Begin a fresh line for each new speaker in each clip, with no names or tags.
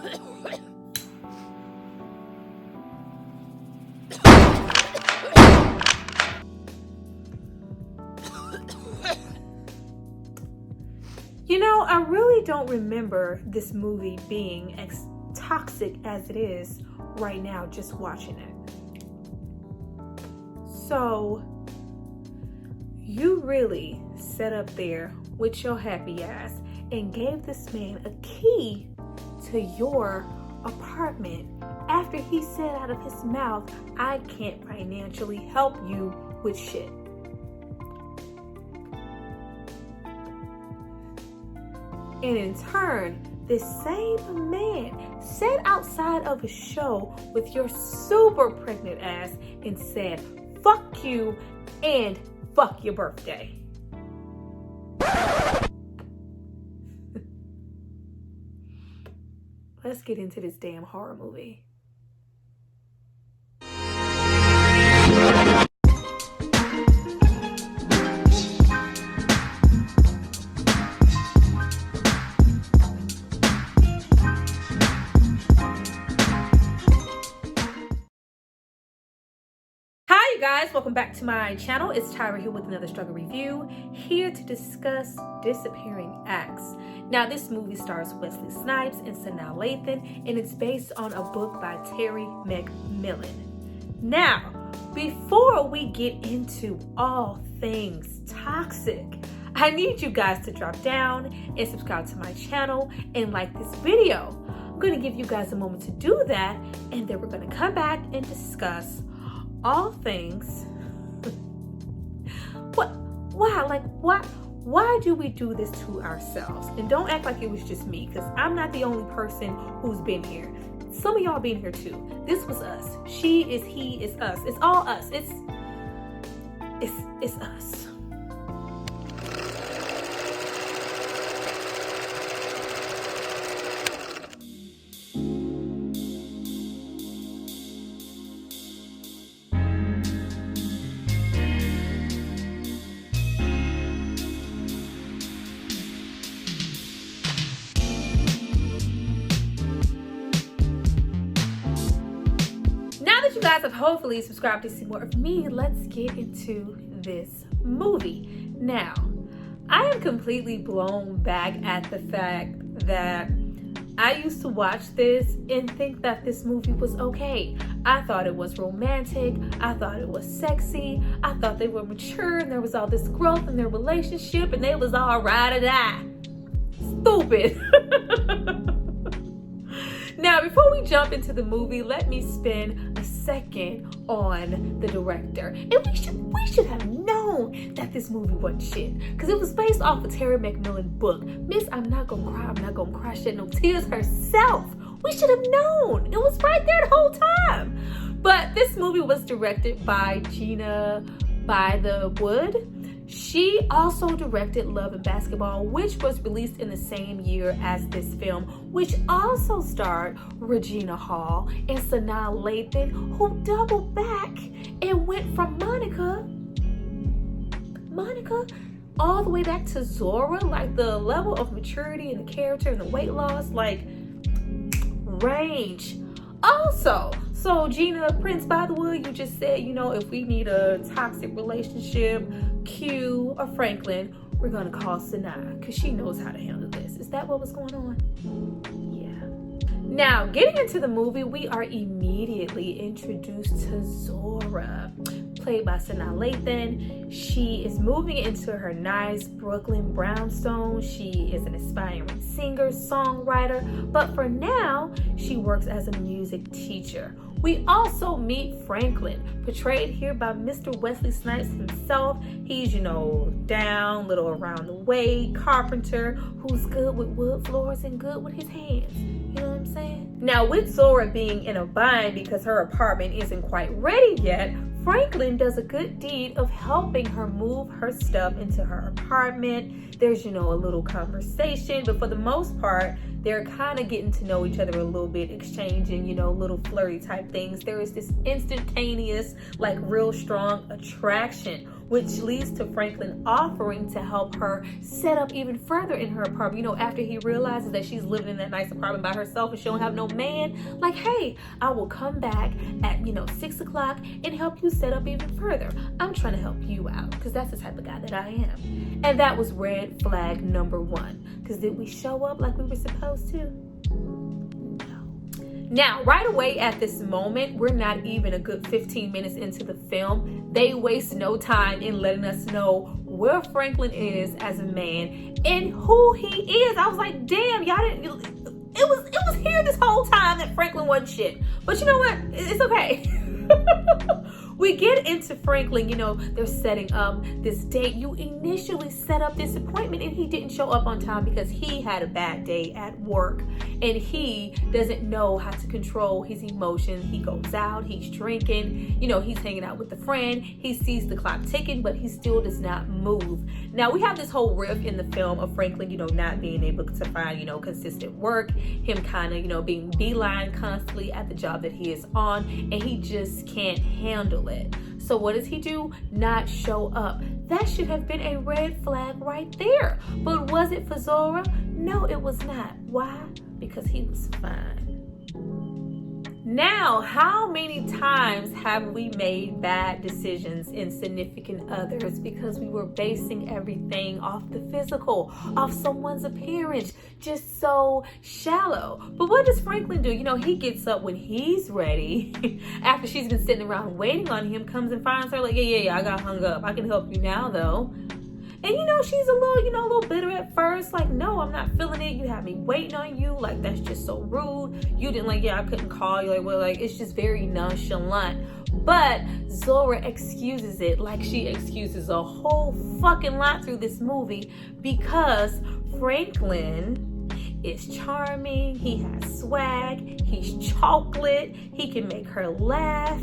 You know, I really don't remember this movie being as toxic as it is right now just watching it. So, you really sat up there with your happy ass and gave this man a key to your apartment after he said out of his mouth, I can't financially help you with shit. And in turn, this same man sat outside of a show with your super pregnant ass and said, fuck you and fuck your birthday. Let's get into this damn horror movie. Guys, welcome back to my channel. It's Tyra here with another struggle review, here to discuss Disappearing Acts. Now, this movie stars Wesley Snipes and Sanaa Lathan, and it's based on a book by Terry McMillan. Now, before we get into all things toxic, I need you guys to drop down and subscribe to my channel and like this video. I'm going to give you guys a moment to do that, and then we're going to come back and discuss all things. Why do we do this to ourselves? And don't act like it was just me, because I'm not the only person who's been here. Some of y'all been here too. This was us. She is, he is us. It's all us. It's us. You guys have hopefully subscribed to see more of me. Let's get into this movie. Now, I am completely blown back at the fact that I used to watch this and think that this movie was okay. I thought it was romantic. I thought it was sexy. I thought they were mature and there was all this growth in their relationship and they was all ride or die. Stupid. Now, before we jump into the movie, let me spend a second on the director. And we should have known that this movie wasn't shit, because it was based off a Terry McMillan book. Miss I'm Not Gonna Cry, I'm Not Gonna Cry Shed No Tears herself. We should have known. It was right there the whole time. But this movie was directed by Gina Prince-Bythewood. She also directed Love and Basketball, which was released in the same year as this film, which also starred Regina Hall and Sanaa Lathan, who doubled back and went from Monica all the way back to Zora. Like, the level of maturity and the character and the weight loss, like, range. Also, so Gina Prince-Bythewood, you just said, you know, if we need a toxic relationship, Q or Franklin, we're gonna call Sanaa, because she knows how to handle this. Is that what was going on? Yeah. Now, getting into the movie, we are immediately introduced to Zora, played by Sanaa Lathan. She is moving into her nice Brooklyn brownstone. She is an aspiring singer, songwriter, but for now, she works as a music teacher. We also meet Franklin, portrayed here by Mr. Wesley Snipes himself. He's, you know, down, little around the way, carpenter, who's good with wood floors and good with his hands. You know what I'm saying? Now, with Zora being in a bind because her apartment isn't quite ready yet, Franklin does a good deed of helping her move her stuff into her apartment. There's, you know, a little conversation, but for the most part, they're kind of getting to know each other a little bit, exchanging, you know, little flirty type things. There is this instantaneous, like, real strong attraction, which leads to Franklin offering to help her set up even further in her apartment. You know, after he realizes that she's living in that nice apartment by herself and she don't have no man, like, hey, I will come back at, 6 o'clock and help you set up even further. I'm trying to help you out because that's the type of guy that I am. And that was red flag number 1. Because did we show up like we were supposed to? Now, right away at this moment, we're not even a good 15 minutes into the film. They waste no time in letting us know where Franklin is as a man and who he is. I was like, damn, y'all didn't... It was here this whole time that Franklin wasn't shit. But you know what? It's okay. We get into Franklin, they're setting up this date. You initially set up this appointment and he didn't show up on time because he had a bad day at work and he doesn't know how to control his emotions. He goes out, he's drinking, he's hanging out with a friend. He sees the clock ticking, but he still does not move. Now we have this whole riff in the film of Franklin, not being able to find, consistent work, him kind of, being beeline constantly at the job that he is on, and he just can't handle it. So what does he do? Not show up. That should have been a red flag right there. But was it for Zora? No, it was not. Why? Because he was fine. Now, how many times have we made bad decisions in significant others because we were basing everything off the physical, off someone's appearance, just so shallow? But what does Franklin do? He gets up when he's ready, after she's been sitting around waiting on him, comes and finds her like, yeah, I got hung up. I can help you now, though. And she's a little bitter at first. Like, no, I'm not feeling it. You had me waiting on you. Like, that's just so rude. You didn't I couldn't call you. It's just very nonchalant. But Zora excuses it like she excuses a whole fucking lot through this movie because Franklin is charming. He has swag. He's chocolate. He can make her laugh.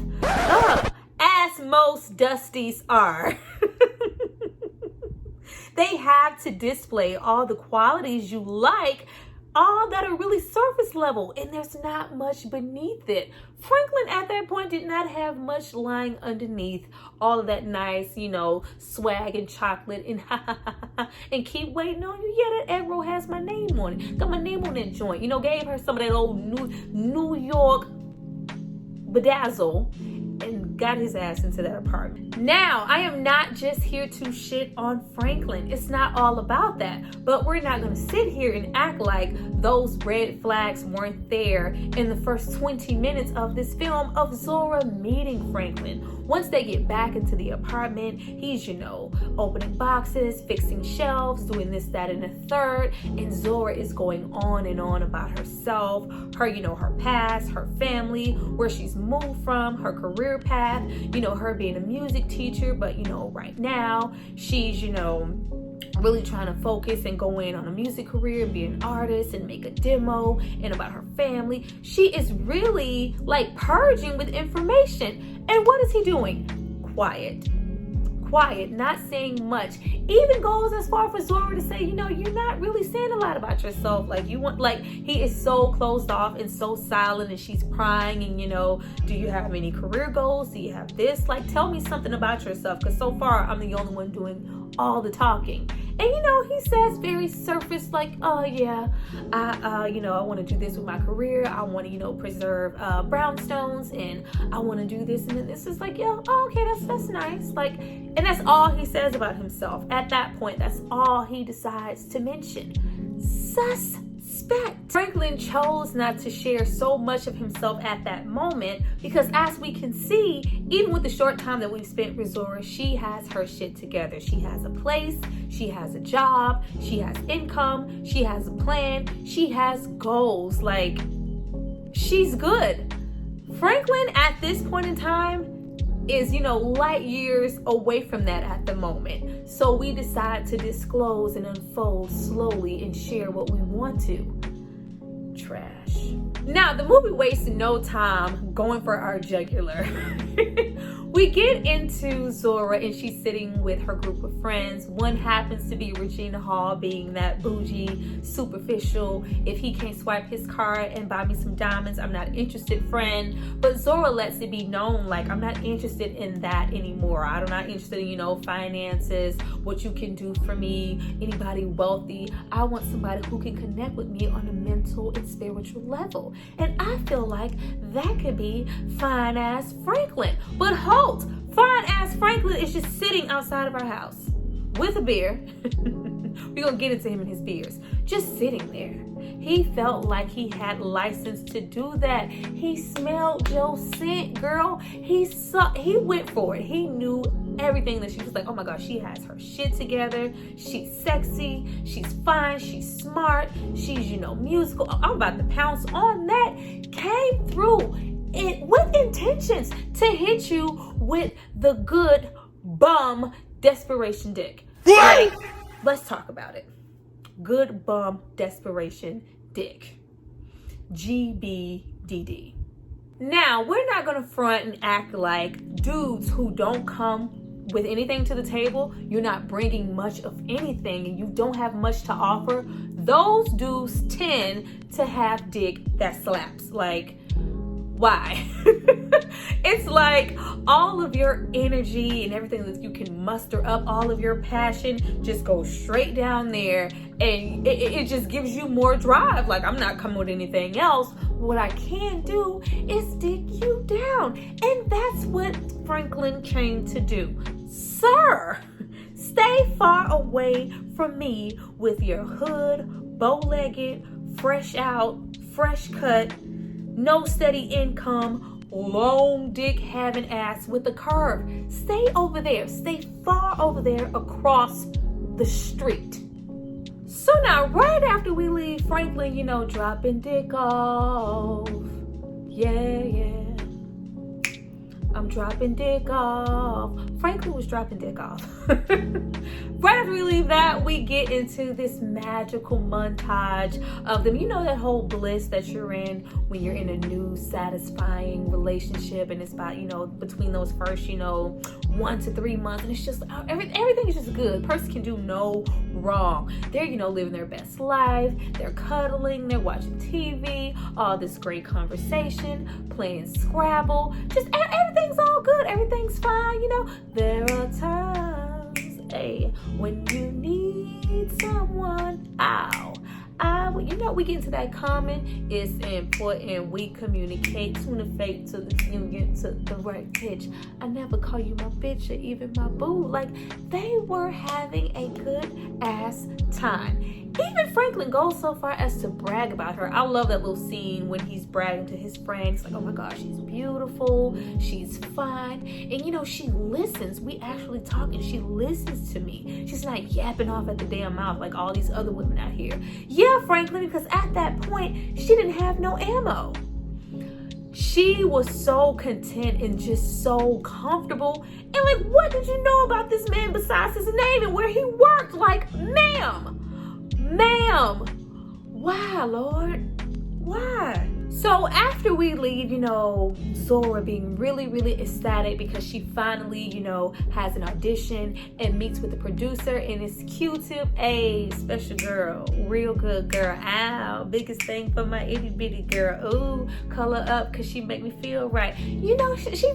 As most Dusties are. They have to display all the qualities you like, all that are really surface level, and there's not much beneath it. Franklin at that point did not have much lying underneath all of that nice, swag and chocolate and keep waiting on you. Yeah, that egg roll has my name on it. Got my name on that joint. Gave her some of that old New York bedazzle and got his ass into that apartment. Now, I am not just here to shit on Franklin. It's not all about that. But we're not going to sit here and act like those red flags weren't there in the first 20 minutes of this film of Zora meeting Franklin. Once they get back into the apartment, he's, opening boxes, fixing shelves, doing this, that, and the third. And Zora is going on and on about herself, her, her past, her family, where she's moved from, her career path, her being a music teacher, but, right now she's, really trying to focus and go in on a music career and be an artist and make a demo, and about her family. She is really purging with information. And what is he doing? Quiet, not saying much. Even goes as far for Zora to say, you're not really saying a lot about yourself. He is so closed off and so silent, and she's prying and, do you have any career goals? Do you have this? Tell me something about yourself, because so far I'm the only one doing all the talking. And he says very surface, oh yeah, I want to do this with my career. I want to, preserve brownstones, and I want to do this. And then this is okay, that's nice. And that's all he says about himself. At that point, that's all he decides to mention. Suspect. Franklin chose not to share so much of himself at that moment because, as we can see, even with the short time that we've spent with Zora, she has her shit together. She has a place, she has a job, she has income, she has a plan, she has goals. She's good. Franklin at this point in time is, light years away from that at the moment. So we decide to disclose and unfold slowly and share what we want to. Trash. Now, the movie wastes no time going for our jugular. We We get into Zora and she's sitting with her group of friends. One happens to be Regina Hall, being that bougie, superficial, if he can't swipe his card and buy me some diamonds, I'm not interested friend. But Zora lets it be known, like, I'm not interested in that anymore. I'm not interested in, finances, what you can do for me, anybody wealthy. I want somebody who can connect with me on a mental and spiritual level. And I feel like that could be fine ass Franklin. But fine ass Franklin is just sitting outside of our house with a beer. We're gonna get into him and his beers. Just sitting there. He felt like he had license to do that. He smelled your scent, girl. He went for it. He knew everything that she was like, oh my gosh, she has her shit together. She's sexy. She's fine. She's smart. She's, musical. I'm about to pounce on that. Came through with intentions to hit you with the good bum desperation dick. Like, let's talk about it. Good bum desperation dick. GBDD. Now, we're not gonna front and act like dudes who don't come with anything to the table, you're not bringing much of anything and you don't have much to offer. Those dudes tend to have dick that slaps. Like, why? It's like all of your energy and everything that you can muster up, all of your passion just goes straight down there, and it just gives you more drive. Like, I'm not coming with anything else. What I can do is dig you down. And that's what Franklin came to do. Sir, stay far away from me with your hood, bow-legged, fresh out, fresh cut, no steady income, long dick having ass with a curve. Stay over there. Stay far over there across the street. So now, right after we leave Franklin, dropping dick off. Yeah. I'm dropping dick off. Franklin was dropping dick off. Right after we leave that, we get into this magical montage of them. That whole bliss that you're in when you're in a new, satisfying relationship, and it's about, between those first, 1 to 3 months, and it's just everything is just good. Person can do no wrong. They're, living their best life. They're cuddling. They're watching TV. All this great conversation, playing Scrabble. Just everything's all good. Everything's fine. There are times, when you need someone. We get into that comment. It's important we communicate. Tune the fate to the union to the right pitch. I never call you my bitch or even my boo. Like, they were having a good ass time. Even Franklin goes so far as to brag about her. I love that little scene when he's bragging to his friends, like, oh my gosh, she's beautiful, she's fine. And she listens. We actually talk and she listens to me. She's not yapping off at the damn mouth like all these other women out here. Yeah, Franklin, because at that point, she didn't have no ammo. She was so content and just so comfortable. And like, what did you know about this man besides his name and where he worked? Like, ma'am, why, Lord? Why? So after we leave, Zora being really, really ecstatic because she finally, has an audition and meets with the producer, and it's Q-Tip, special girl, real good girl. Ow, biggest thing for my itty bitty girl. Ooh, color up because she make me feel right. She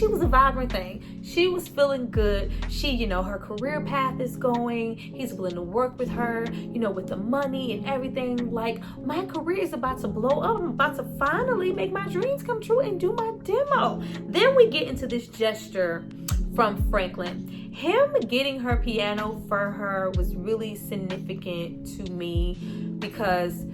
was a vibrant thing. She was feeling good. She, her career path is going. He's willing to work with her, with the money and everything. Like, my career is about to blow up. I'm about to finally make my dreams come true and do my demo. Then we get into this gesture from Franklin. Him getting her piano for her was really significant to me because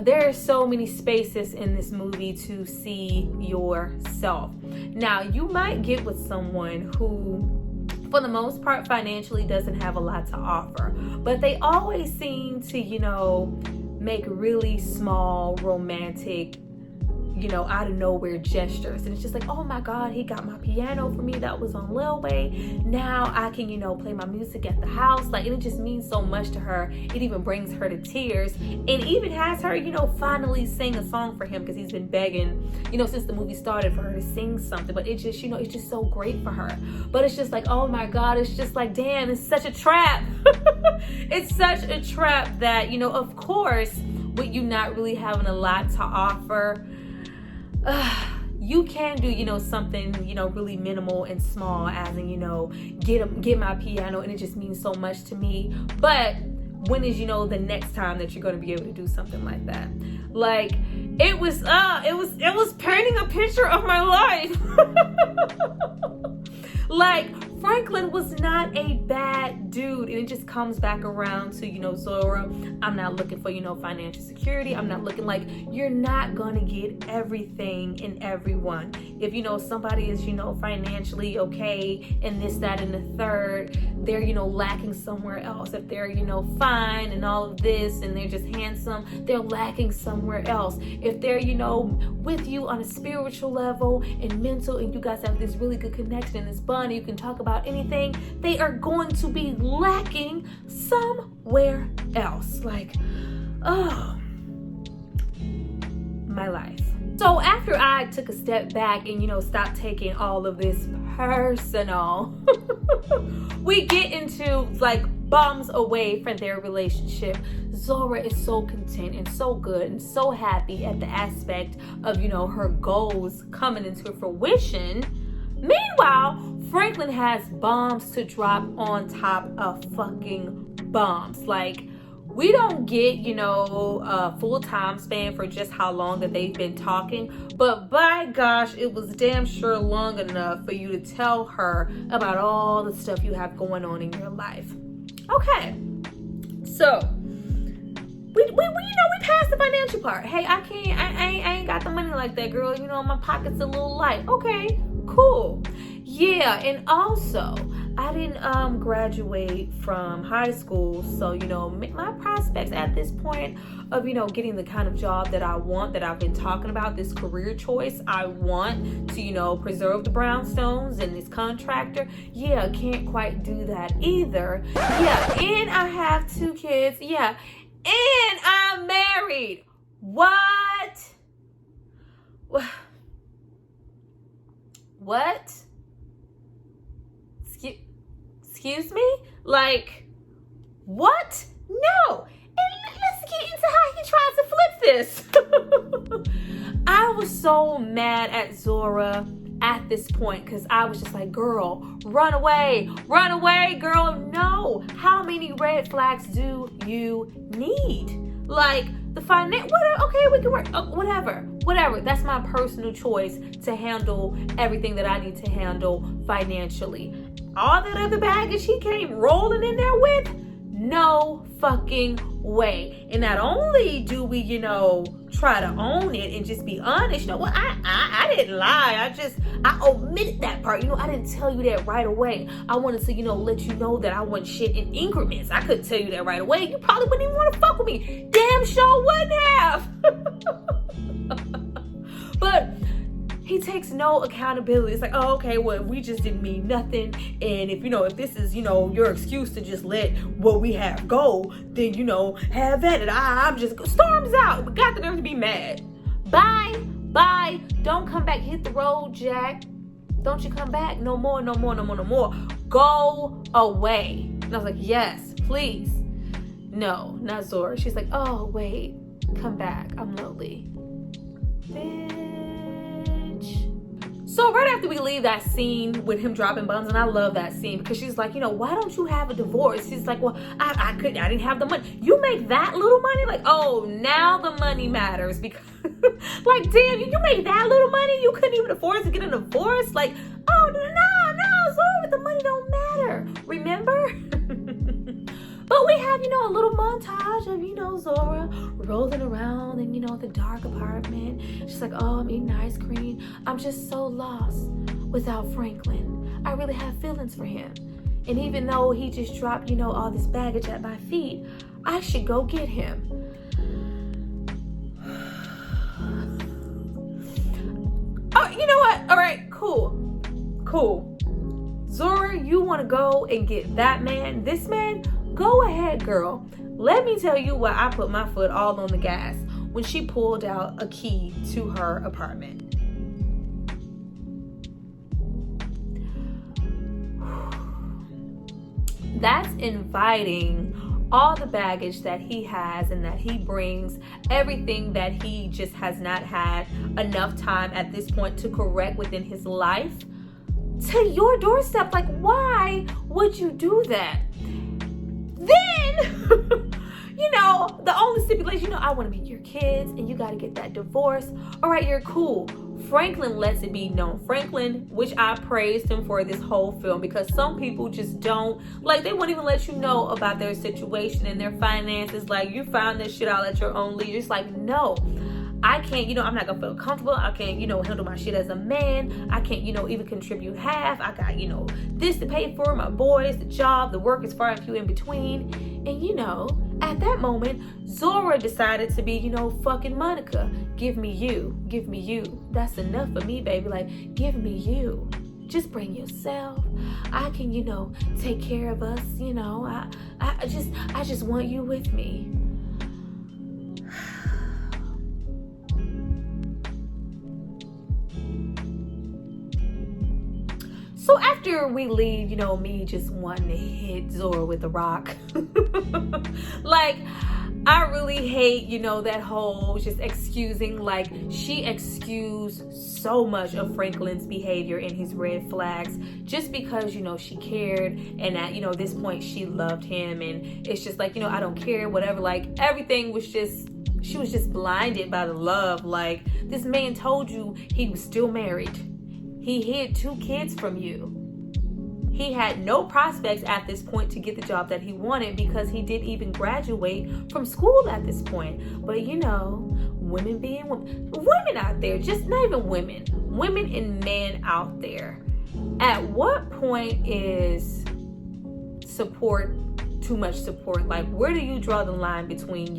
there are so many spaces in this movie to see yourself. Now, you might get with someone who, for the most part, financially doesn't have a lot to offer, but they always seem to, make really small romantic, out of nowhere gestures. And it's just like, oh my God, he got my piano for me that was on Lil Way. Now I can, play my music at the house. Like, and it just means so much to her. It even brings her to tears, and even has her, finally sing a song for him, because he's been begging, since the movie started, for her to sing something. But it just, it's just so great for her. But it's just like, oh my God, it's just like, damn, it's such a trap. It's such a trap that, of course, with you not really having a lot to offer, you can do, something, really minimal and small, as in, get my piano, and it just means so much to me. But when is, the next time that you're going to be able to do something like that? Like, it was painting a picture of my life. Like, Franklin was not a bad dude, and it just comes back around to, Zora, I'm not looking for, financial security. I'm not looking, like, you're not gonna get everything in everyone. If, somebody is, financially okay, and this, that, and the third, they're, lacking somewhere else. If they're, fine and all of this, and they're just handsome, they're lacking somewhere else. If they're, with you on a spiritual level and mental, and you guys have this really good connection and this bond, you can talk about anything, they are going to be lacking somewhere else. Like, oh, my life. So after I took a step back and, stopped taking all of this personal, we get into, like, bums away from their relationship. Zora is so content and so good and so happy at the aspect of, her goals coming into fruition. Meanwhile, Franklin has bombs to drop on top of fucking bombs. Like, we don't get, a full time span for just how long that they've been talking, but by gosh, it was damn sure long enough for you to tell her about all the stuff you have going on in your life. Okay, so we passed the financial part. Hey, I ain't got the money like that, girl. My pocket's a little light. Okay, cool. Yeah, and also, I didn't graduate from high school, so, my prospects at this point of, getting the kind of job that I want, that I've been talking about, this career choice, I want to, preserve the brownstones and this contractor, yeah, can't quite do that either. Yeah, and I have 2 kids, yeah, and I'm married. What? What? Excuse me? Like, what? No. And let's get into how he tries to flip this. I was so mad at Zora at this point, because I was just like, girl, run away, girl. No. How many red flags do you need? Like, the finance, okay, we can work, whatever. That's my personal choice to handle everything that I need to handle financially. All that other baggage he came rolling in there with, no fucking way. And not only do we, try to own it and just be honest, I didn't lie. I omitted that part. I didn't tell you that right away. I wanted to, let you know that I want shit in increments. I couldn't tell you that right away. You probably wouldn't even want to fuck with me. Damn sure wouldn't have. But he takes no accountability. It's like, oh, okay, well, we just didn't mean nothing. And if this is, your excuse to just let what we have go, then, have at it. I'm just, storms out. We got the nerve to be mad. Bye. Don't come back. Hit the road, Jack. Don't you come back. No more. Go away. And I was like, yes, please. No, not Zora. She's like, oh, wait. Come back. I'm lonely. So right after we leave that scene with him dropping bombs, and I love that scene because she's like, why don't you have a divorce? She's like, well, I didn't have the money. You make that little money? Like, oh, now the money matters, because like, damn, you make that little money? You couldn't even afford to get a divorce? Like, oh, no, Zora, the money don't matter. Remember? But we have, a little montage of, Zora rolling around in, the dark apartment. She's like, oh, I'm eating ice cream. I'm just so lost without Franklin. I really have feelings for him. And even though he just dropped, all this baggage at my feet, I should go get him. you know what? All right, cool. Zora, you want to go and get that man, this man? Go ahead, girl. Let me tell you why I put my foot all on the gas when she pulled out a key to her apartment. That's inviting all the baggage that he has and that he brings, everything that he just has not had enough time at this point to correct within his life, to your doorstep. Like, why would you do that? Then, the only stipulation, I want to meet your kids and you got to get that divorce. All right, you're cool. Franklin lets it be known. Franklin, which I praised him for this whole film, because some people just don't, they won't even let you know about their situation and their finances. Like, you found this shit out at your own leisure. It's like, no, I can't, I'm not gonna feel comfortable. I can't, handle my shit as a man. I can't, even contribute half. I got, this to pay for, my boys, the job, the work is far and few in between. And, at that moment, Zora decided to be, fucking Monica. Give me you. Give me you. That's enough for me, baby. Like, give me you. Just bring yourself. I can, take care of us. I just want you with me. So after we leave, me just wanting to hit Zora with a rock. I really hate, that whole just excusing. She excused so much of Franklin's behavior and his red flags just because, she cared. And at, this point, she loved him. And it's just I don't care, whatever. Everything was just, she was just blinded by the love. This man told you he was still married. He hid 2 kids from you. He had no prospects at this point to get the job that he wanted because he didn't even graduate from school at this point. But women being women out there, just not even women and men out there. At what point is support too much support? Where do you draw the line between,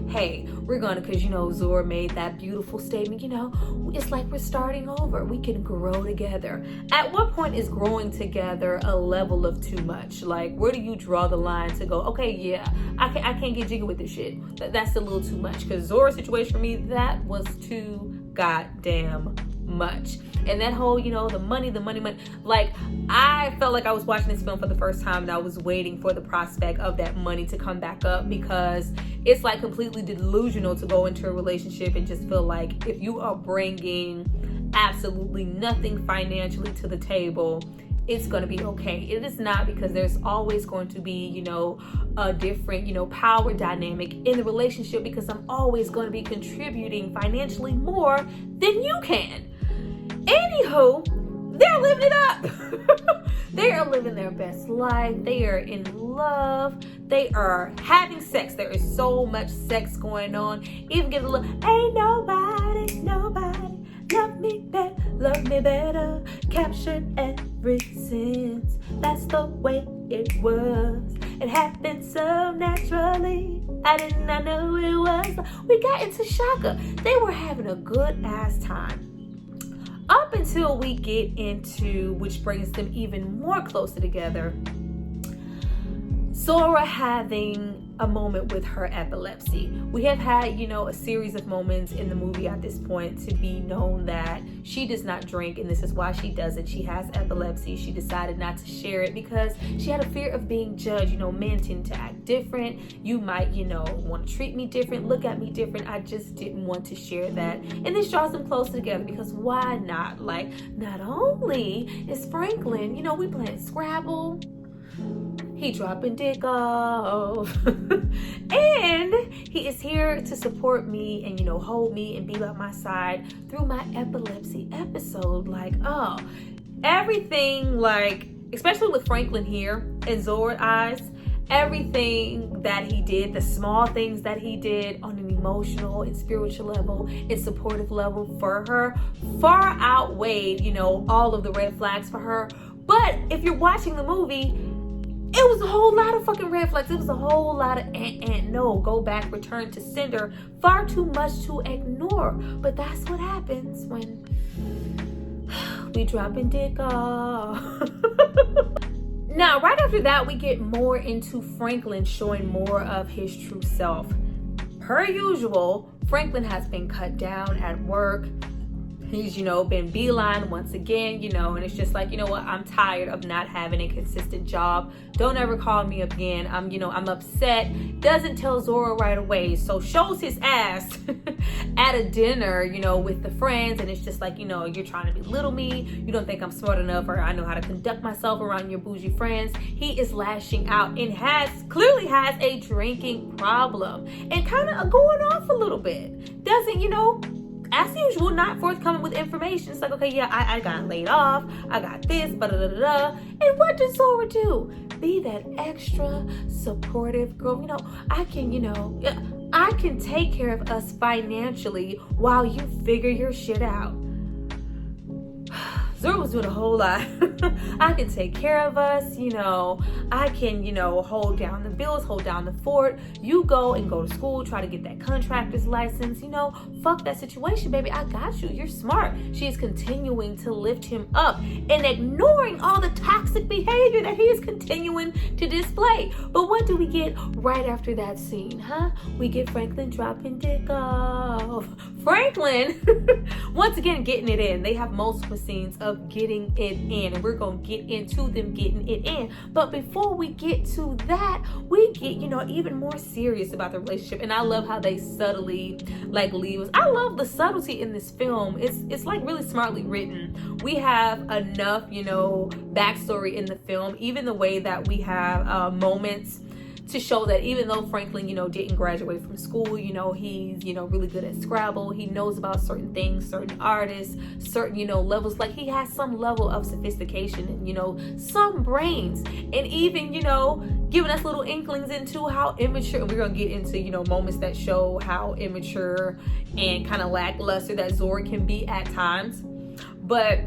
hey, we're gonna, because Zora made that beautiful statement, it's like we're starting over, we can grow together. At what point is growing together a level of too much? Where do you draw the line to go, okay, yeah, I can't get jiggy with this shit, that's a little too much? Because Zora's situation for me, that was too goddamn much. And that whole, the money. I felt like I was watching this film for the first time and I was waiting for the prospect of that money to come back up, because it's completely delusional to go into a relationship and just feel like if you are bringing absolutely nothing financially to the table, it's going to be okay. It is not, because there's always going to be, a different, power dynamic in the relationship, because I'm always going to be contributing financially more than you can. Anywho, they're living it up. They are living their best life. They are in love. They are having sex. There is so much sex going on. Even get a little, ain't nobody love me better. Captured every sense. That's the way it was. It happened so naturally. I did not know it was. We got into Shaka. They were having a good ass time. Up until we get into, which brings them even more closer together, Zora having a moment with her epilepsy. We have had, a series of moments in the movie at this point to be known that she does not drink, and this is why she doesn't. She has epilepsy. She decided not to share it because she had a fear of being judged. Men tend to act different. You might, want to treat me different, look at me different. I just didn't want to share that. And this draws them closer together, because why not? Not only is Franklin, we playing Scrabble, he dropping dick off. And he is here to support me and, hold me and be by my side through my epilepsy episode. Everything, especially with Franklin here in Zora's eyes, everything that he did, the small things that he did on an emotional and spiritual level and supportive level for her, far outweighed, all of the red flags for her. But if you're watching the movie, it was a whole lot of fucking red flags. It was a whole lot of no, go back, return to sender. Far too much to ignore. But that's what happens when We dropping dick off. Now, right after that, we get more into Franklin showing more of his true self. Per usual, Franklin has been cut down at work. He's, been beeline once again, and it's just like, you know what? I'm tired of not having a consistent job. Don't ever call me again. I'm upset. Doesn't tell Zora right away. So shows his ass at a dinner, with the friends. And it's just like, you're trying to belittle me. You don't think I'm smart enough or I know how to conduct myself around your bougie friends. He is lashing out and clearly has a drinking problem and kind of going off a little bit. Doesn't, as usual, not forthcoming with information. It's like, okay, yeah, I got laid off. I got this, da. And what does Zora do? Be that extra supportive girl. I can take care of us financially while you figure your shit out. Zora was doing a whole lot. I can take care of us, I can, hold down the bills, hold down the fort. You go to school, try to get that contractor's license, fuck that situation, baby. I got you. You're smart. She's continuing to lift him up and ignoring all the toxic behavior that he is continuing to display. But what do we get right after that scene, huh? We get Franklin dropping dick off. Franklin, once again, getting it in. They have multiple scenes of getting it in, and we're gonna get into them getting it in. But before we get to that, we get even more serious about the relationship. And I love how they subtly leave us. I love the subtlety in this film. It's like really smartly written. We have enough backstory in the film, even the way that we have moments to show that even though Franklin, didn't graduate from school, he's, really good at Scrabble. He knows about certain things, certain artists, certain, levels. Like, he has some level of sophistication and, some brains. And even, giving us little inklings into how immature, and we're going to get into, moments that show how immature and kind of lackluster that Zora can be at times. But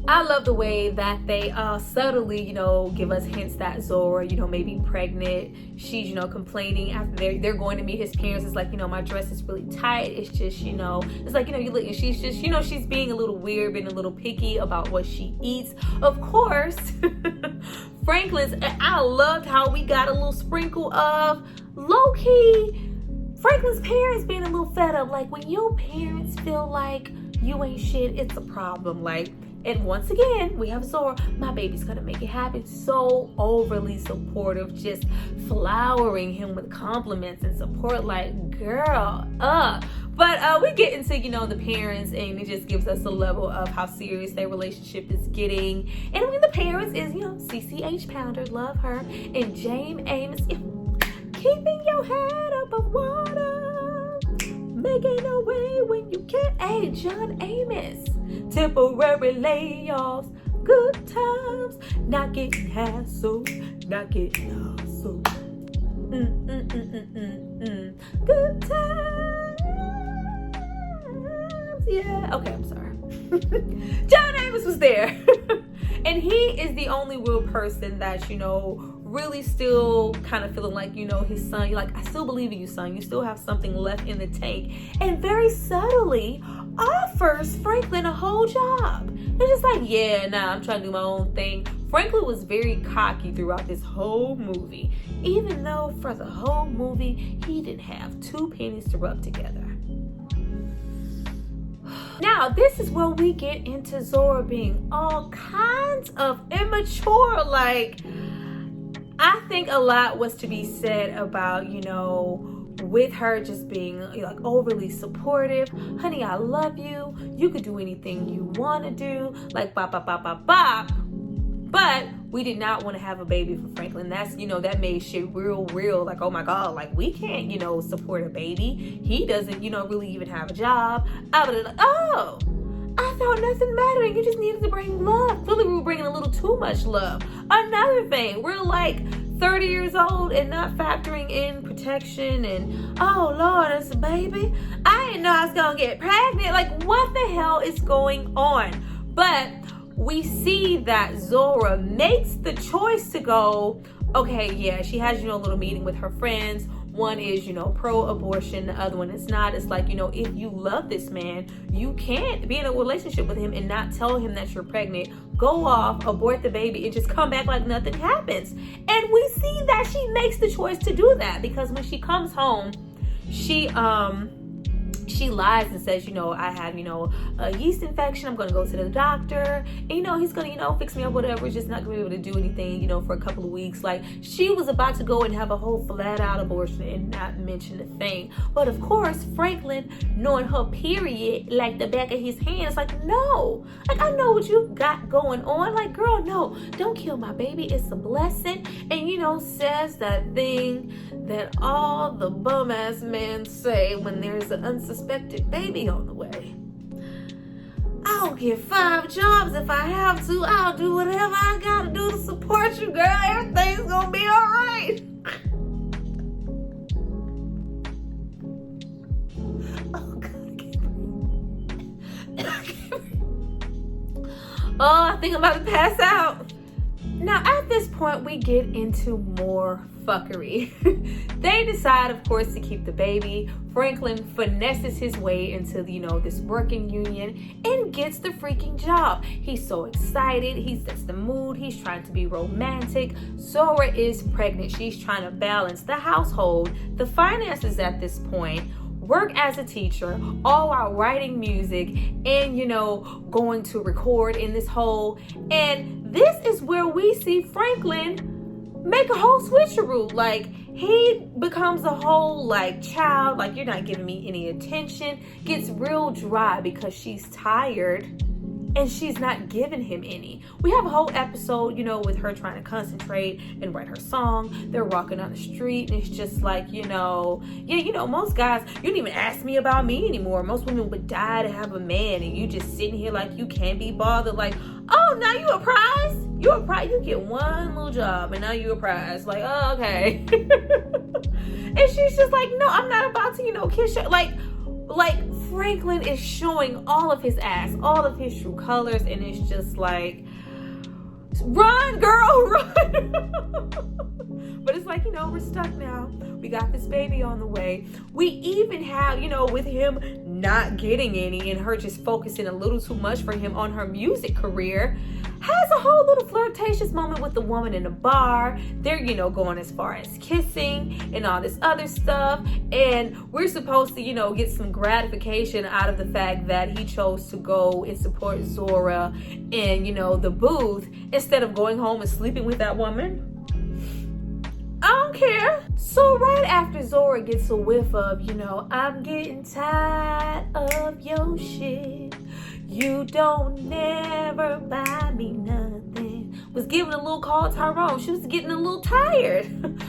I love the way that they subtly, give us hints that Zora, may be pregnant. She's, complaining after they're going to meet his parents. It's like, my dress is really tight. It's just, it's like, you look, and she's just, she's being a little weird, being a little picky about what she eats. Of course, I loved how we got a little sprinkle of low-key Franklin's parents being a little fed up. Like, when your parents feel like you ain't shit, it's a problem. And once again, we have Zora. My baby's gonna make it happen. So overly supportive, just flowering him with compliments and support. Like, girl, But we get into, the parents, and it just gives us a level of how serious their relationship is getting. And the parents is, CCH Pounder, love her, and Jane Amos, keeping your head above water, making a way when you can't. Hey, John Amos. Temporary layoffs, good times, not getting hassled, not getting hustled. Good times. Yeah, okay, I'm sorry. John Amos was there. And he is the only real person that, really still kind of feeling like, his son. You're like, I still believe in you, son. You still have something left in the tank. And very subtly offers Franklin a whole job. It's just like, yeah, nah, I'm trying to do my own thing. Franklin was very cocky throughout this whole movie, even though for the whole movie, he didn't have 2 pennies to rub together. Now, this is where we get into Zora being all kinds of immature. Like, I think a lot was to be said about, with her just being overly supportive. Honey, I love you. You could do anything you want to do. Like, bop, bop, bop, bop, bop. But we did not want to have a baby for Franklin. That's, that made shit real. Like, oh my God, like, we can't, support a baby. He doesn't, really even have a job. Oh, I thought nothing mattered. You just needed to bring love. Clearly, we were bringing a little too much love. Another thing, we're like 30 years old and not factoring in protection and, oh Lord, it's a baby. I didn't know I was going to get pregnant. Like, what the hell is going on? But we see that Zora makes the choice to go, okay, yeah, she has, a little meeting with her friends. One is, pro-abortion. The other one is not. It's like, if you love this man, you can't be in a relationship with him and not tell him that you're pregnant. Go off, abort the baby, and just come back like nothing happens. And we see that she makes the choice to do that, because when she comes home, she lies and says, I have, a yeast infection. I'm going to go to the doctor. And, he's going to, fix me up, whatever. Just not going to be able to do anything, for a couple of weeks. Like, she was about to go and have a whole flat out abortion and not mention a thing. But of course, Franklin, knowing her period like the back of his hand, is like, no. Like, I know what you got going on. Like, girl, no. Don't kill my baby. It's a blessing. And, says that thing that all the bum-ass men say when there's an unsuspected baby on the way. I'll get 5 jobs if I have to. I'll do whatever I gotta do to support you, girl. Everything's gonna be all right. Oh, God, I can't breathe. Oh, I think I'm about to pass out. Now, at this point, we get into more fuckery. They decide, of course, to keep the baby. Franklin finesses his way into, this working union and gets the freaking job. He's so excited. He sets the mood. He's trying to be romantic. Zora is pregnant. She's trying to balance the household, the finances at this point, work as a teacher, all while writing music and, going to record in this hole. And this is where we see Franklin make a whole switcheroo. Like, he becomes a whole, child. Like, you're not giving me any attention. Gets real dry because she's tired and she's not giving him any. We have a whole episode, with her trying to concentrate and write her song. They're walking down the street and it's just like, most guys, you don't even ask me about me anymore. Most women would die to have a man, and you just sitting here like you can't be bothered. Like, oh, now you a prize? You get one little job and now you a prize. Like, oh, okay. And she's just like, no, I'm not about to, kiss you. Like Franklin is showing all of his ass, all of his true colors, and it's just like, run, girl, run. But it's like, we're stuck now. We got this baby on the way. We even have, with him not getting any and her just focusing a little too much for him on her music career, has a whole little flirtatious moment with the woman in the bar. They're, going as far as kissing and all this other stuff. And we're supposed to, get some gratification out of the fact that he chose to go and support Zora in, the booth instead of going home and sleeping with that woman. I don't care. So right after Zora gets a whiff of, I'm getting tired of your shit. You don't never buy me nothing. Was giving a little call to Tyrone. She was getting a little tired.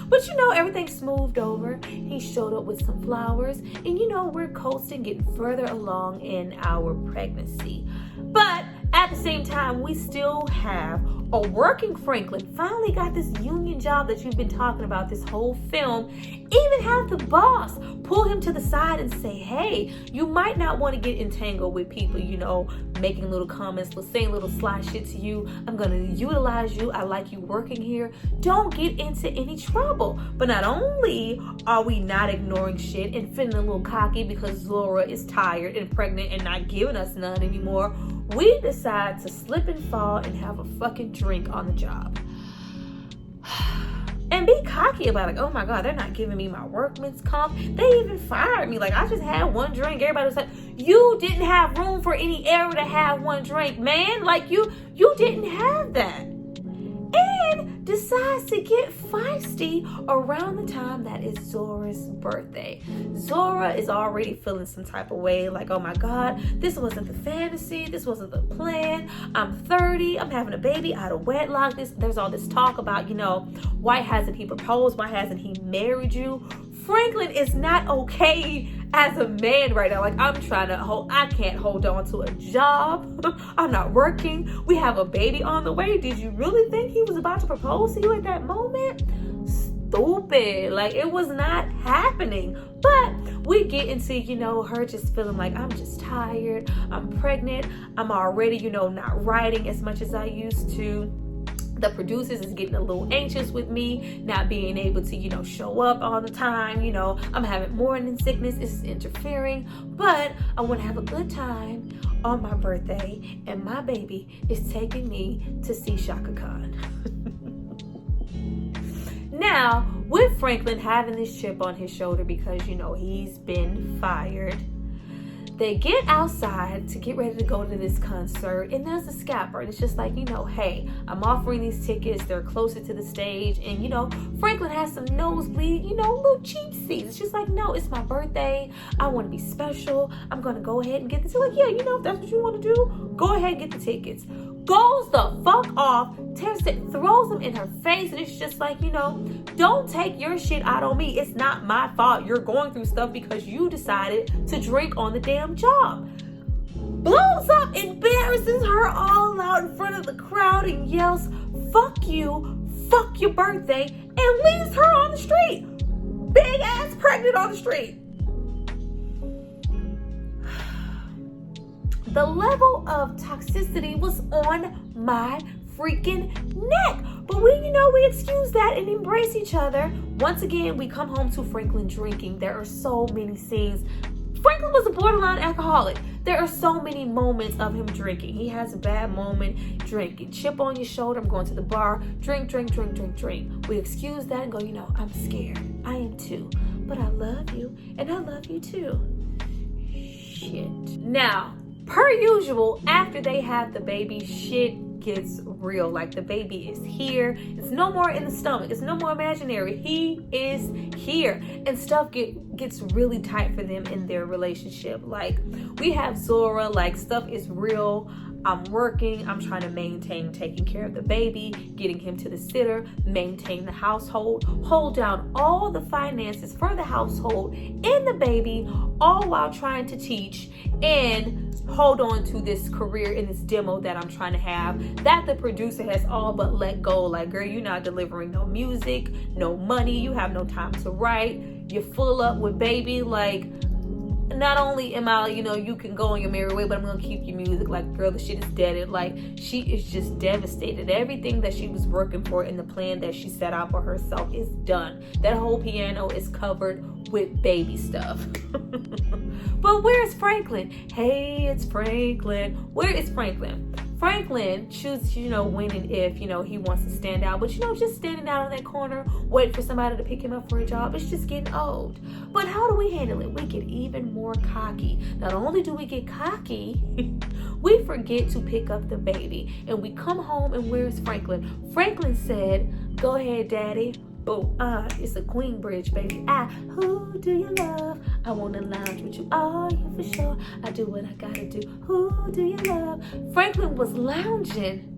But everything smoothed over. He showed up with some flowers. And we're coasting, getting further along in our pregnancy. But at the same time, we still have a working Franklin. Finally got this union job that you've been talking about this whole film. Even have the boss pull him to the side and say, hey, you might not want to get entangled with people, making little comments, saying little sly shit to you. I'm going to utilize you. I like you working here. Don't get into any trouble. But not only are we not ignoring shit and feeling a little cocky because Zora is tired and pregnant and not giving us none anymore, we decide to slip and fall and have a fucking drink on the job. And be cocky about it. Oh my God, they're not giving me my workman's comp. They even fired me. Like, I just had one drink. Everybody was like, you didn't have room for any error to have one drink, man. Like, you didn't have that. And decides to get feisty around the time that is Zora's birthday. Zora is already feeling some type of way, like, oh my God, this wasn't the fantasy, this wasn't the plan. I'm 30, I'm having a baby out of wedlock. There's all this talk about, why hasn't he proposed? Why hasn't he married you? Franklin is not okay as a man right now. Like, I can't hold on to a job. I'm not working. We have a baby on the way. Did you really think he was about to propose to you at that moment? Stupid. Like, it was not happening. But we get into, her just feeling like, I'm just tired. I'm pregnant. I'm already, not writing as much as I used to. The producers is getting a little anxious with me not being able to, show up all the time. I'm having morning sickness. It's interfering, but I want to have a good time on my birthday, and my baby is taking me to see Shaka Khan. Now, with Franklin having this chip on his shoulder because, he's been fired, they get outside to get ready to go to this concert, and there's a scalper, and it's just like, hey, I'm offering these tickets, they're closer to the stage, and Franklin has some nosebleed, little cheap seats. It's just like, no, it's my birthday, I want to be special, I'm gonna go ahead and get this. Like, yeah, if that's what you want to do, go ahead and get the tickets. Goes the fuck off, tears it, throws them in her face, and it's just like, don't take your shit out on me. It's not my fault you're going through stuff because you decided to drink on the damn job. Blows up, embarrasses her all out in front of the crowd and yells, fuck you, fuck your birthday, and leaves her on the street. Big ass pregnant on the street. The level of toxicity was on my freaking neck. But we excuse that and embrace each other. Once again, we come home to Franklin drinking. There are so many scenes. Franklin was a borderline alcoholic. There are so many moments of him drinking. He has a bad moment drinking. Chip on your shoulder, I'm going to the bar. Drink, drink, drink, drink, drink. We excuse that and go, I'm scared. I am too. But I love you, and I love you too. Shit. Now, per usual, after they have the baby, shit gets real. Like, the baby is here. It's no more in the stomach. It's no more imaginary. He is here. And stuff gets really tight for them in their relationship. Like, we have Zora, like, stuff is real. I'm working, I'm trying to maintain taking care of the baby, getting him to the sitter, maintain the household, hold down all the finances for the household and the baby, all while trying to teach and hold on to this career in this demo that I'm trying to have, that the producer has all but let go. Like, girl, you're not delivering no music, no money, you have no time to write, you're full up with baby. Like, not only am I, you can go on your merry way, but I'm gonna keep your music. Like, girl, the shit is dead. Like, she is just devastated. Everything that she was working for in the plan that she set out for herself is done. That whole piano is covered with baby stuff. But where's Franklin? Hey, it's Franklin. Where is Franklin? Franklin chooses, when and if, he wants to stand out. But, just standing out in that corner, waiting for somebody to pick him up for a job, it's just getting old. But how do we handle it? We get even more cocky. Not only do we get cocky, we forget to pick up the baby. And we come home, and where's Franklin? Franklin said, go ahead, daddy. Oh, it's a Queen Bridge, baby. Who do you love? I wanna lounge with you. Oh, you for sure. I do what I gotta do. Who do you love? Franklin was lounging.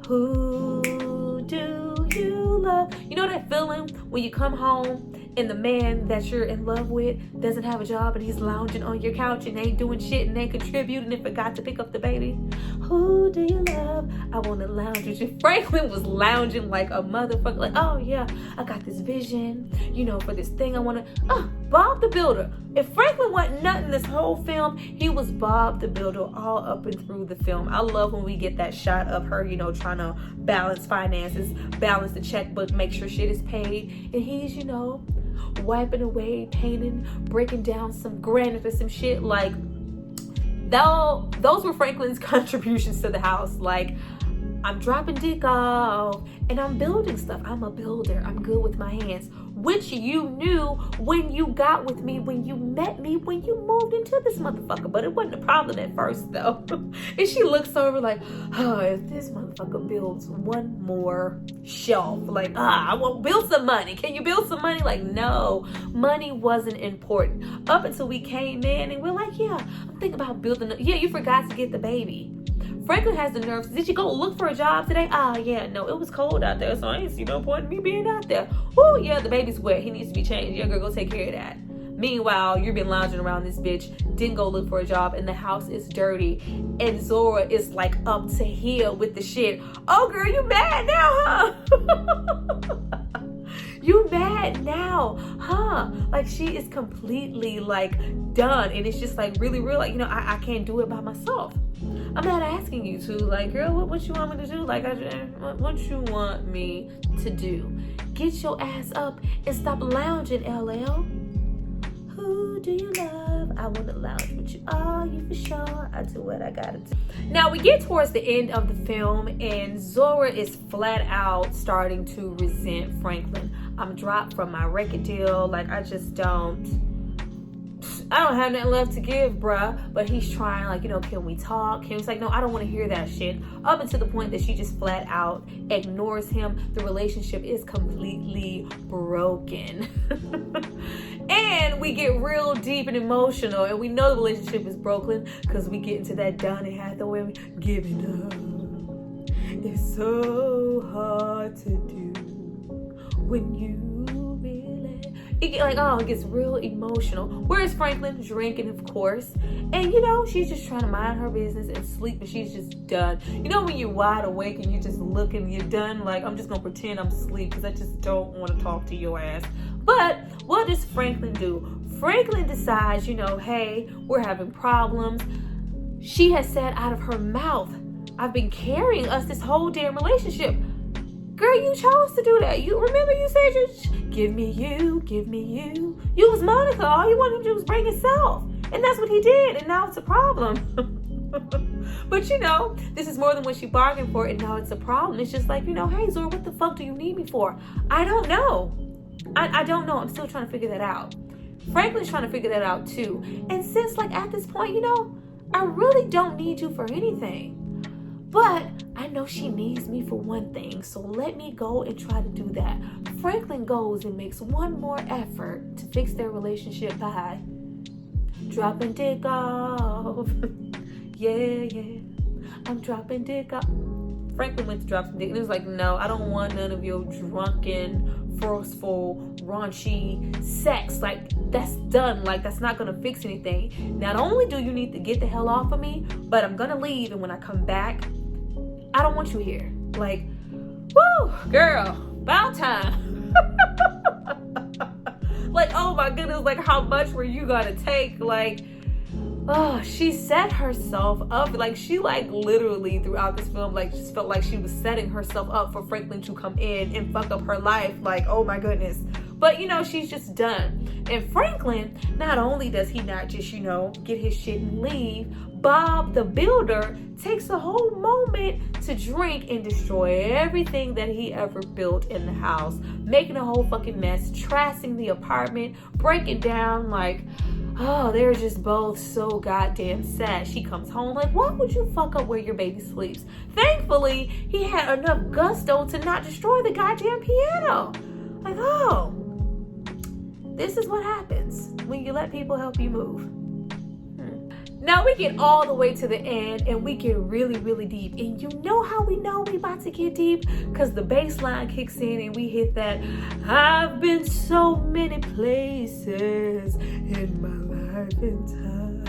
Who do you love? You know that feeling when you come home and the man that you're in love with doesn't have a job and he's lounging on your couch and ain't doing shit and ain't contributing and forgot to pick up the baby? Who do you love? I want to lounge with you. Franklin was lounging like a motherfucker. Like, oh yeah, I got this vision, for this thing I want to. Bob the Builder. If Franklin wasn't nothing this whole film, he was Bob the Builder all up and through the film. I love when we get that shot of her, trying to balance finances, balance the checkbook, make sure shit is paid. And he's, wiping away, painting, breaking down some granite or some shit. Like, those were Franklin's contributions to the house. Like, I'm dropping dick off and I'm building stuff. I'm a builder. I'm good with my hands, which you knew when you got with me, when you met me, when you moved into this motherfucker. But it wasn't a problem at first, though. And she looks over like, oh, if this motherfucker builds one more shelf, like, I won't build some money. Can you build some money? Like, no, money wasn't important up until we came in and we're like, yeah, I'm thinking about building. Yeah, you forgot to get the baby. Franklin has the nerves. Did you go look for a job today? Yeah, no, it was cold out there, so I ain't see no point in me being out there. Oh, yeah, the baby's wet. He needs to be changed. Yeah, girl, go take care of that. Meanwhile, you've been lounging around this bitch, didn't go look for a job, and the house is dirty. And Zora is like up to here with the shit. Oh, girl, you mad now, huh? You mad now, huh? Like, she is completely like done, and it's just like really real. Like, I can't do it by myself. I'm not asking you to. Like, girl, what you want me to do? Like, what you want me to do? Get your ass up and stop lounging, LL. Who do you love? I want to lounge with you. Oh, you for sure. I do what I gotta do. Now we get towards the end of the film, and Zora is flat out starting to resent Franklin. I'm dropped from my record deal. Like, I don't have nothing left to give, bruh. But he's trying, like, can we talk? He's like, no, I don't want to hear that shit. Up until the point that she just flat out ignores him. The relationship is completely broken. And we get real deep and emotional, and we know the relationship is broken because we get into that Donny Hathaway giving up. It's so hard to do when you really. It gets real emotional. Whereas Franklin drinking, of course, and she's just trying to mind her business and sleep, and she's just done. When you're wide awake and you just look and you're done. Like, I'm just gonna pretend I'm asleep because I just don't want to talk to your ass. But what does Franklin do? Franklin decides, hey, we're having problems. She has said out of her mouth, I've been carrying us this whole damn relationship. Girl, you chose to do that. You remember you said give me you, give me you. You was Monica. All you wanted to do was bring yourself. And that's what he did. And now it's a problem. But this is more than what she bargained for. And now it's a problem. It's just like, hey, Zora, what the fuck do you need me for? I don't know. I don't know. I'm still trying to figure that out. Franklin's trying to figure that out too. And since, like, at this point, I really don't need you for anything. But I know she needs me for one thing, so let me go and try to do that. Franklin goes and makes one more effort to fix their relationship by dropping dick off. yeah, I'm dropping dick off. Franklin went to drop some dick, and it was like, no, I don't want none of your drunken, forceful, raunchy sex. Like, that's done. Like, that's not gonna fix anything. Not only do you need to get the hell off of me, but I'm gonna leave, and when I come back, I don't want you here. Like, woo, girl, about time. Like, oh my goodness, like, how much were you gonna take? Like, oh, she set herself up. Like, she, like, literally throughout this film, like, just felt like she was setting herself up for Franklin to come in and fuck up her life. Like, oh my goodness. But, she's just done. And Franklin, not only does he not just, get his shit and leave, Bob the builder takes a whole moment to drink and destroy everything that he ever built in the house, making a whole fucking mess, trashing the apartment, breaking down. Like, oh, they're just both so goddamn sad. She comes home like, why would you fuck up where your baby sleeps? Thankfully, he had enough gusto to not destroy the goddamn piano. Like, oh, this is what happens when you let people help you move. Now we get all the way to the end, and we get really, really deep. And you know how we know we about to get deep? Because the bass line kicks in and we hit that, I've been so many places in my life and time.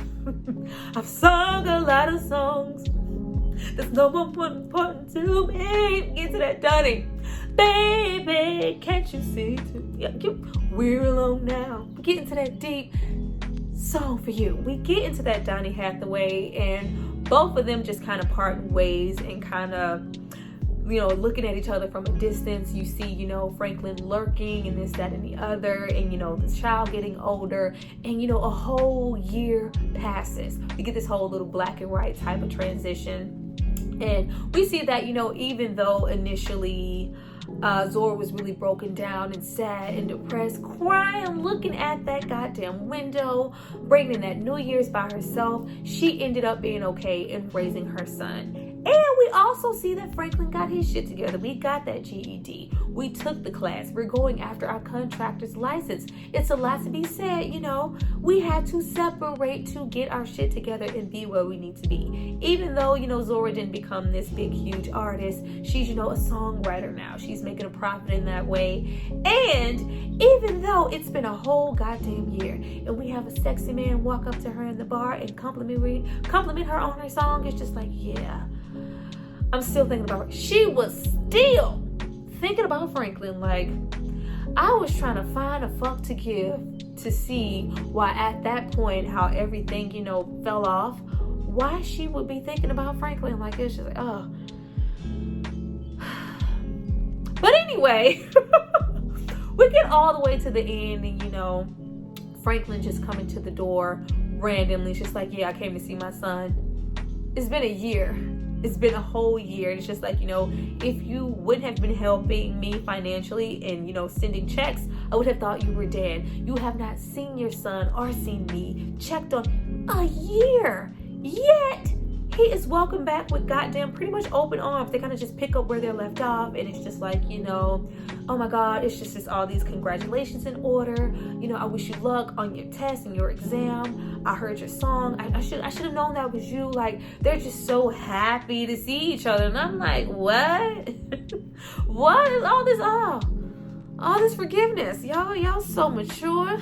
I've sung a lot of songs. There's no one more important to me. Get to that Donny. Baby, can't you see? We're alone now. We're getting to that deep song for you. We get into that Donny Hathaway, and both of them just kind of part ways and kind of, looking at each other from a distance. You see, Franklin lurking and this, that, and the other, and, the child getting older, and, a whole year passes. We get this whole little black and white type of transition. And we see that, even though initially Zora was really broken down and sad and depressed, crying, looking at that goddamn window, bringing that New Year's by herself, she ended up being okay and raising her son. And we also see that Franklin got his shit together. We got that GED. We took the class. We're going after our contractor's license. It's a lot to be said, We had to separate to get our shit together and be where we need to be. Even though, Zora didn't become this big, huge artist, she's, a songwriter now. She's making a profit in that way. And even though it's been a whole goddamn year, and we have a sexy man walk up to her in the bar and compliment her on her song, it's just like, yeah. I'm still thinking about her. She was still thinking about Franklin. Like, I was trying to find a fuck to give to see why at that point, how everything, you know, fell off, why she would be thinking about Franklin. Like, it's just like, oh. But anyway, we get all the way to the end, and, you know, Franklin just coming to the door randomly. It's just like, yeah, I came to see my son. It's been a year. It's been a whole year. It's just like, you know, if you wouldn't have been helping me financially and, you know, sending checks, I would have thought you were dead. You have not seen your son or seen me, checked on a year. Yet, he is welcomed back with goddamn pretty much open arms. They kind of just pick up where they're left off. And it's just like, you know, oh my God, it's just all these congratulations in order. You know, I wish you luck on your test and your exam. I heard your song. I should have known that was you. Like, they're just so happy to see each other. And I'm like, what? What is all this? All this forgiveness. Y'all so mature.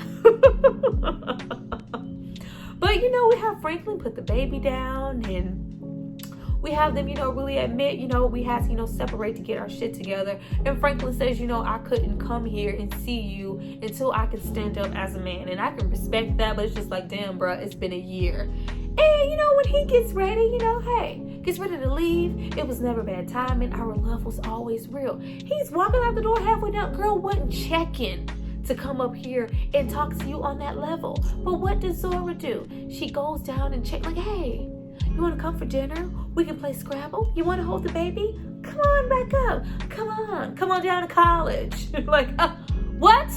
But, you know, we have Franklin put the baby down, and we have them, you know, really admit, you know, we had to, you know, separate to get our shit together. And Franklin says, you know, I couldn't come here and see you until I could stand up as a man. And I can respect that, but it's just like, damn, bro, it's been a year. And, you know, when he gets ready, you know, hey, gets ready to leave, it was never bad timing. Our love was always real. He's walking out the door halfway down. Girl wasn't checking to come up here and talk to you on that level. But what does Zora do? She goes down and check, like, hey, you want to come for dinner? We can play Scrabble. You want to hold the baby? Come on back up. Come on down to college. Like, what?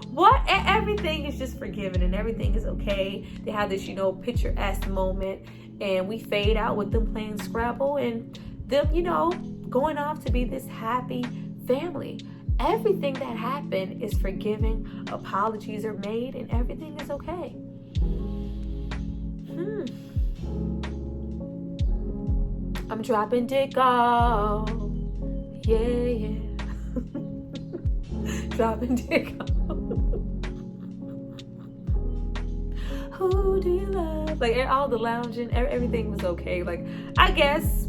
What? Everything is just forgiven and everything is okay. They have this, you know, picturesque moment, and we fade out with them playing Scrabble and them, you know, going off to be this happy family. Everything that happened is forgiven, apologies are made, and everything is okay. I'm dropping dick off. Yeah. Dropping dick off. Who do you love? Like, all the lounging, everything was okay. Like, I guess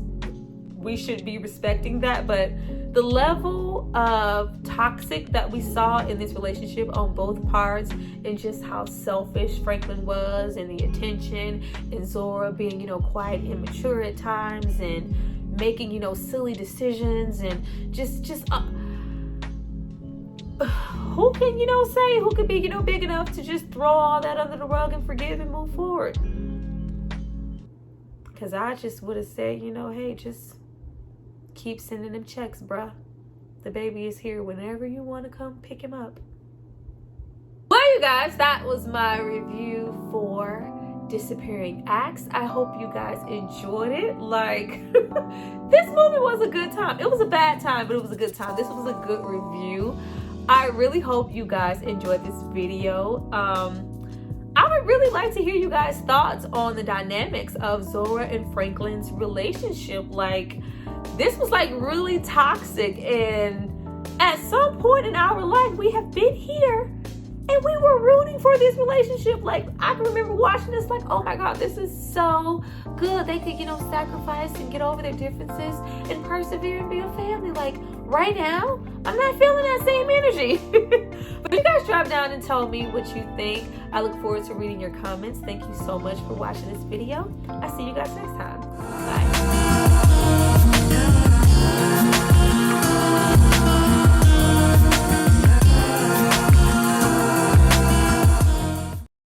we should be respecting that, but the level of toxic that we saw in this relationship on both parts, and just how selfish Franklin was, and the attention, and Zora being, you know, quite immature at times, and making, you know, silly decisions, and just who can, you know, say, who could be, you know, big enough to just throw all that under the rug and forgive and move forward? Because I just would have said, you know, hey, just keep sending them checks, bruh. The baby is here whenever you want to come pick him up. Well, you guys, that was my review for Disappearing Acts. I hope you guys enjoyed it. Like, this movie was a good time. It was a bad time, but it was a good time. This was a good review. I really hope you guys enjoyed this video. I would really like to hear you guys' thoughts on the dynamics of Zora and Franklin's relationship. Like, this was like really toxic, and at some point in our life we have been here and we were rooting for this relationship. Like, I can remember watching this like, oh my God, this is so good. They could, you know, sacrifice and get over their differences and persevere and be a family. Like, right now, I'm not feeling that same energy. But you guys drop down and tell me what you think. I look forward to reading your comments. Thank you so much for watching this video. I'll see you guys next time. Bye.